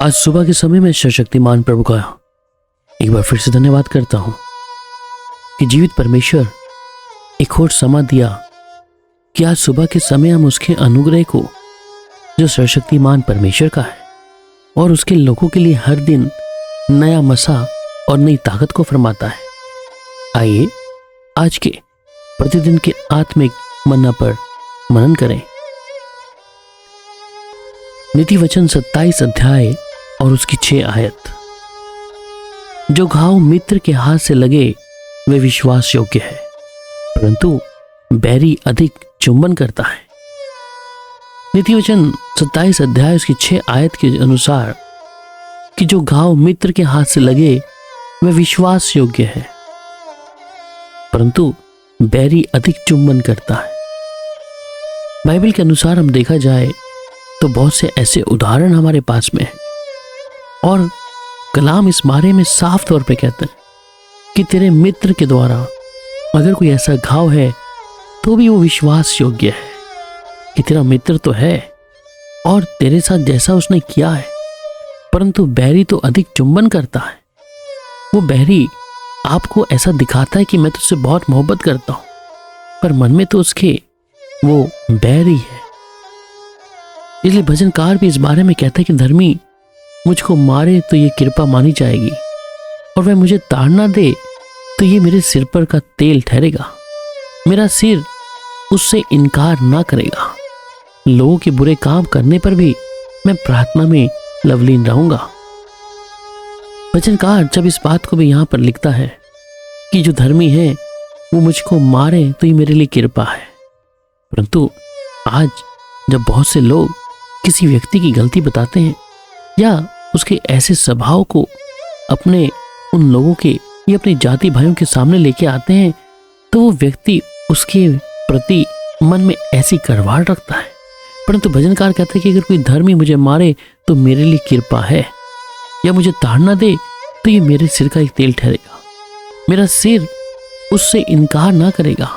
आज सुबह के समय में सर्वशक्तिमान प्रभु का एक बार फिर से धन्यवाद करता हूं कि जीवित परमेश्वर एक और समा दिया कि आज सुबह के समय हम उसके अनुग्रह को, जो सर्वशक्तिमान परमेश्वर का है और उसके लोगों के लिए हर दिन नया मसा और नई ताकत को फरमाता है, आइए आज के प्रतिदिन के आत्मिक मन्ना पर मनन करें। नीति वचन 27 अध्याय और उसकी 6 आयत। जो घाव मित्र के हाथ से लगे वे विश्वास योग्य है, परंतु बैरी अधिक चुंबन करता है। नीति वचन 27 अध्याय उसकी 6 आयत के अनुसार कि जो घाव मित्र के हाथ से लगे वे विश्वास योग्य है, परंतु बैरी अधिक चुंबन करता है। बाइबल के अनुसार हम देखा जाए तो बहुत से ऐसे उदाहरण हमारे पास में हैं और कलाम इस बारे में साफ तौर पे कहते हैं कि तेरे मित्र के द्वारा अगर कोई ऐसा घाव है तो भी वो विश्वास योग्य है कि तेरा मित्र तो है और तेरे साथ जैसा उसने किया है, परंतु बैरी तो अधिक चुंबन करता है। वो बैरी आपको ऐसा दिखाता है कि मैं तुझसे बहुत मोहब्बत करता हूं, पर मन में तो उसके वो बैरी है। इसलिए भजनकार भी इस बारे में कहता है कि धर्मी मुझको मारे तो ये कृपा मानी जाएगी और वह मुझे ताड़ना दे तो ये मेरे सिर पर का तेल ठहरेगा। मेरा सिर उससे इनकार ना करेगा। लोगों के बुरे काम करने पर भी मैं प्रार्थना में लवलीन रहूंगा। भजनकार जब इस बात को भी यहां पर लिखता है कि जो धर्मी है वो मुझको मारे तो ये मेरे लिए कृपा है, परंतु आज जब बहुत से लोग किसी व्यक्ति की गलती बताते हैं या उसके ऐसे स्वभाव को अपने उन लोगों के या अपने जाति भाइयों के सामने लेके आते हैं, तो वो व्यक्ति उसके प्रति मन में ऐसी करवाहट रखता है। परंतु भजनकार कहता है कि अगर कोई धर्मी मुझे मारे तो मेरे लिए कृपा है, या मुझे ताड़ना दे तो ये मेरे सिर का एक तेल ठहरेगा। मेरा सिर उससे इनकार ना करेगा,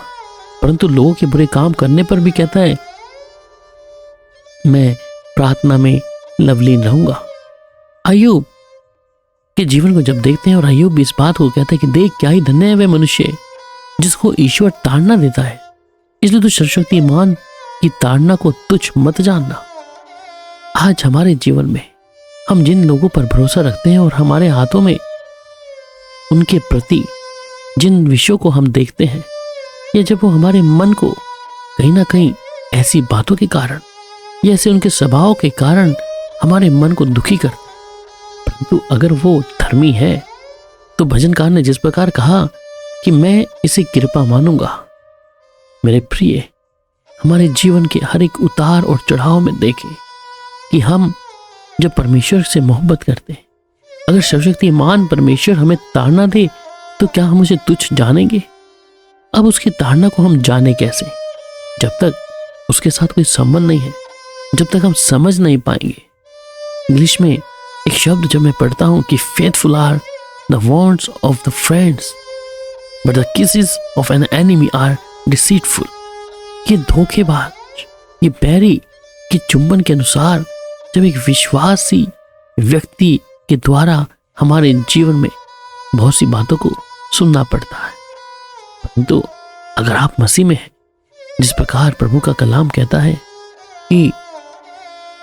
परंतु लोगों के बुरे काम करने पर भी कहता है मैं प्रार्थना में लवलीन रहूंगा। अय्यूब के जीवन को जब देखते हैं और अय्यूब भी इस बात को कहता है कि देख क्या ही धन्य है वे मनुष्य जिसको ईश्वर ताड़ना देता है, इसलिए तो सर्वशक्तिमान की ताड़ना को तुच्छ मत जानना। आज हमारे जीवन में हम जिन लोगों पर भरोसा रखते हैं और हमारे हाथों में उनके प्रति जिन विषयों को हम देखते हैं, या जब वो हमारे मन को कहीं ना कहीं ऐसी बातों के कारण या ऐसे उनके स्वभाव के कारण हमारे मन को दुखी करते, परंतु अगर वो धर्मी है तो भजनकार ने जिस प्रकार कहा कि मैं इसे कृपा मानूंगा। मेरे प्रिय, हमारे जीवन के हर एक उतार और चढ़ाव में देखें कि हम जब परमेश्वर से मोहब्बत करते हैं, अगर सर्वशक्तिमान परमेश्वर हमें ताड़ना दे तो क्या हम उसे तुच्छ जानेंगे? अब उसकी ताड़ना को हम जाने कैसे? जब तक उसके साथ कोई संबंध नहीं है, जब तक हम समझ नहीं पाएंगे। इंग्लिश में एक शब्द जब मैं पढ़ता हूं कि faithful are the wounds of the friends but the kisses of an enemy are deceitful. ये धोखेबाज, ये बैरी के चुंबन के अनुसार जब एक विश्वासी व्यक्ति के द्वारा हमारे जीवन में बहुत सी बातों को सुनना पड़ता है, परंतु अगर आप मसीह में हैं, जिस प्रकार प्रभु का कलाम कहता है कि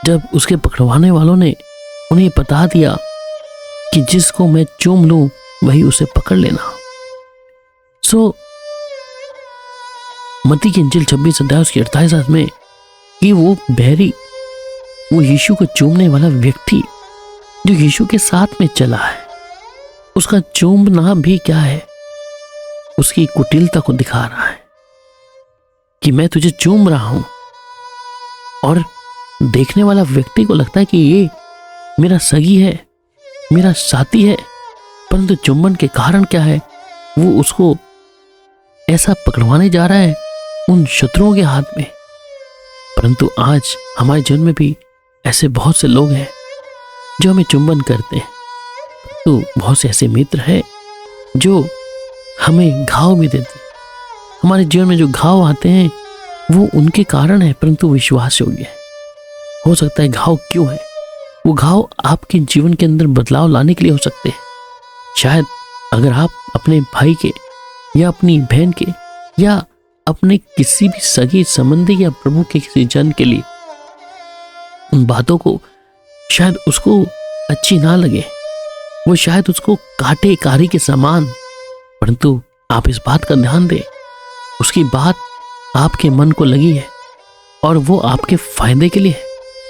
जब उसके पकड़वाने वालों ने उन्हें बता दिया कि जिसको मैं चूम लूं वही उसे पकड़ लेना। मत्ती की इंजील 26 अध्याय उसके 28 आयत में कि वो बैरी, वो यीशु को चूमने वाला व्यक्ति जो यीशु के साथ में चला है, उसका चूमना भी क्या है? उसकी कुटिलता को दिखा रहा है कि मैं तुझे चूम रहा हूं, और देखने वाला व्यक्ति को लगता है कि ये मेरा सगी है, मेरा साथी है, परंतु चुंबन के कारण क्या है? वो उसको ऐसा पकड़वाने जा रहा है उन शत्रुओं के हाथ में। परंतु आज हमारे जीवन में भी ऐसे बहुत से लोग हैं जो हमें चुंबन करते हैं, तो बहुत से ऐसे मित्र हैं जो हमें घाव भी देते हैं। हमारे जीवन में जो घाव आते हैं वो उनके कारण है, परंतु विश्वास योग्य है। हो सकता है घाव क्यों है? वो घाव आपके जीवन के अंदर बदलाव लाने के लिए हो सकते हैं। शायद अगर आप अपने भाई के या अपनी बहन के या अपने किसी भी सगे संबंधी या प्रभु के किसी जन के लिए उन बातों को शायद उसको अच्छी ना लगे, वो शायद उसको काटे कारी के समान, परंतु आप इस बात का ध्यान दें, उसकी बात आपके मन को लगी है और वो आपके फायदे के लिए है।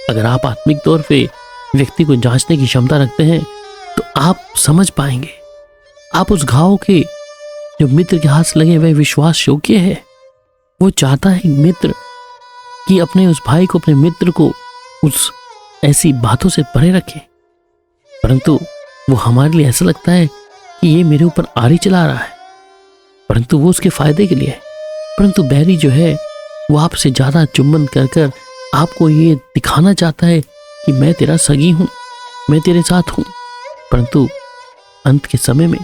अगर आप आत्मिक तौर पे व्यक्ति को जांचने की क्षमता रखते हैं तो आप समझ पाएंगे। आप उस घाव के जो मित्र के हाथ लगे वह विश्वास योग्य है। वो चाहता है मित्र कि अपने उस भाई को, अपने मित्र को उस ऐसी बातों से परे रखे, परंतु वो हमारे लिए ऐसा लगता है कि ये मेरे ऊपर आरी चला रहा है, परंतु वो उसके फायदे के लिए है। परंतु बैरी जो है वो आपसे ज्यादा चुंबन कर कर आपको ये दिखाना चाहता है कि मैं तेरा सगी हूं, मैं तेरे साथ हूं, परंतु अंत के समय में,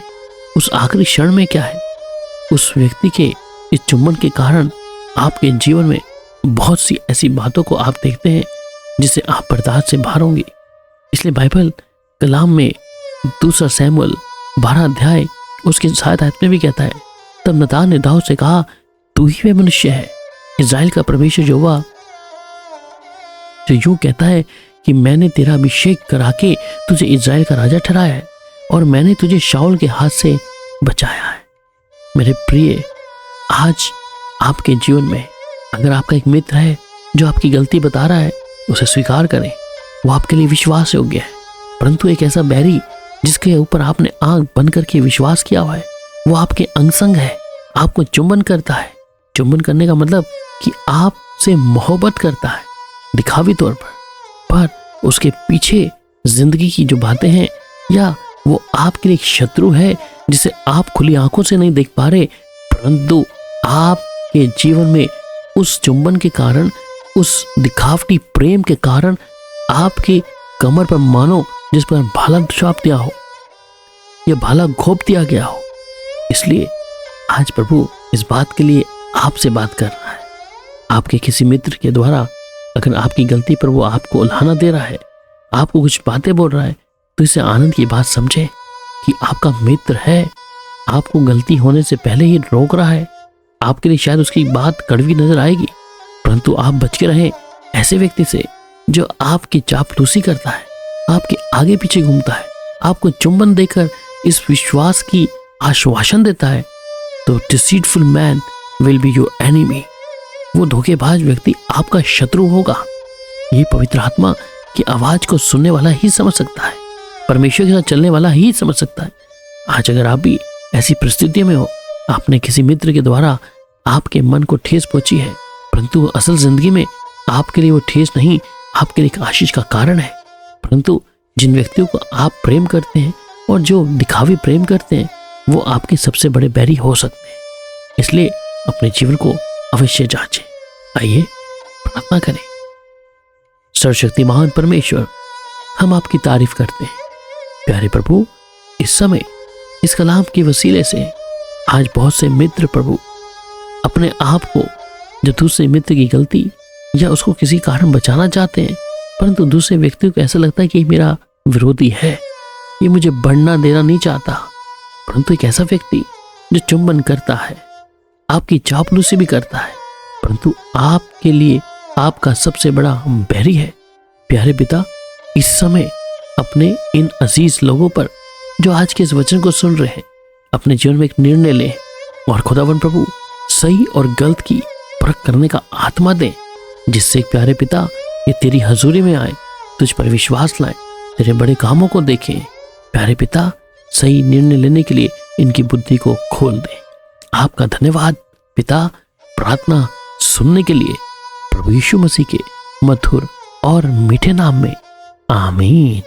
उस आखिरी क्षण में क्या है, उस व्यक्ति के इस चुंबन के कारण आपके जीवन में बहुत सी ऐसी बातों को आप देखते हैं जिसे आप बर्दाश्त से बाहर होंगे। इसलिए बाइबल कलाम में 2 शमूएल 12 अध्याय उसके 7 आयत में भी कहता है, तब नतान ने दाऊद से कहा, तू ही वह मनुष्य है, इज़राइल का परमेश्वर यहोवा, जो यूं कहता है कि मैंने तेरा अभिषेक करा के तुझे इज़राइल का राजा ठहराया है और मैंने तुझे शाऊल के हाथ से बचाया है। मेरे प्रिय, आज आपके जीवन में अगर आपका एक मित्र है जो आपकी गलती बता रहा है, उसे स्वीकार करें, वो आपके लिए विश्वास योग्य है। परंतु एक ऐसा बैरी जिसके ऊपर आपने आंख बंद करके विश्वास किया हुआ है, वो आपके अंग संग है, आपको चुंबन करता है। चुंबन करने का मतलब कि आपसे मोहब्बत करता है दिखावी तौर पर उसके पीछे जिंदगी की जो बातें हैं, या वो आपके लिए एक शत्रु है जिसे आप खुली आंखों से नहीं देख पा रहे, परंतु आपके जीवन में उस चुंबन के कारण, उस दिखावटी प्रेम के कारण आपके कमर पर मानो जिस पर भाला छाप दिया हो या भाला घोंप दिया गया हो। इसलिए आज प्रभु इस बात के लिए आपसे बात कर रहा है। आपके किसी मित्र के द्वारा अगर आपकी गलती पर वो आपको उल्हाना दे रहा है, आपको कुछ बातें बोल रहा है, तो इसे आनंद की बात समझे कि आपका मित्र है, आपको गलती होने से पहले ही रोक रहा है। आपके लिए शायद उसकी बात कड़वी नजर आएगी, परंतु आप बच के रहें ऐसे व्यक्ति से जो आपकी चापलूसी करता है, आपके आगे पीछे घूमता है, आपको चुंबन देकर इस विश्वास की आश्वासन देता है, तो deceitful man will be your enemy. वो धोखेबाज व्यक्ति आपका शत्रु होगा। ये पवित्र आत्मा की आवाज को सुनने वाला ही समझ सकता है, परमेश्वर के साथ चलने वाला ही समझ सकता है। आज अगर आप भी ऐसी परिस्थिति में हो, आपने किसी मित्र के द्वारा आपके मन को ठेस पहुंची है, परंतु असल जिंदगी में आपके लिए वो ठेस नहीं, आपके लिए एक आशीष का कारण है। परंतु जिन व्यक्तियों को आप प्रेम करते हैं और जो दिखावी प्रेम करते हैं, वो आपके सबसे बड़े बैरी हो सकते हैं। इसलिए अपने जीवन को अवश्य जांचें। आइए प्रार्थना करें। सर्वशक्तिमान परमेश्वर, हम आपकी तारीफ करते हैं। प्यारे प्रभु, इस समय इस कलाम के वसीले से आज बहुत से मित्र प्रभु अपने आप को, जो दूसरे मित्र की गलती या उसको किसी कारण बचाना चाहते हैं, परंतु दूसरे व्यक्ति को ऐसा लगता है कि मेरा विरोधी है, ये मुझे बढ़ना देना नहीं चाहता, परंतु एक ऐसा व्यक्ति जो चुंबन करता है, आपकी चापलूसी भी करता है, परंतु आपके लिए आपका सबसे बड़ा बैरी है। प्यारे पिता, इस समय अपने इन अजीज लोगों पर जो आज के इस वचन को सुन रहे हैं, अपने जीवन में एक निर्णय लें और खुदावन प्रभु सही और गलत की परख करने का आत्मा दें, जिससे प्यारे पिता ये तेरी हजूरी में आए, तुझ पर विश्वास लाएं, तेरे बड़े कामों को देखें। प्यारे पिता, सही निर्णय लेने के लिए इनकी बुद्धि को खोल दें। आपका धन्यवाद पिता, प्रार्थना सुनने के लिए प्रभु यीशु मसीह के मधुर और मीठे नाम में, आमीन।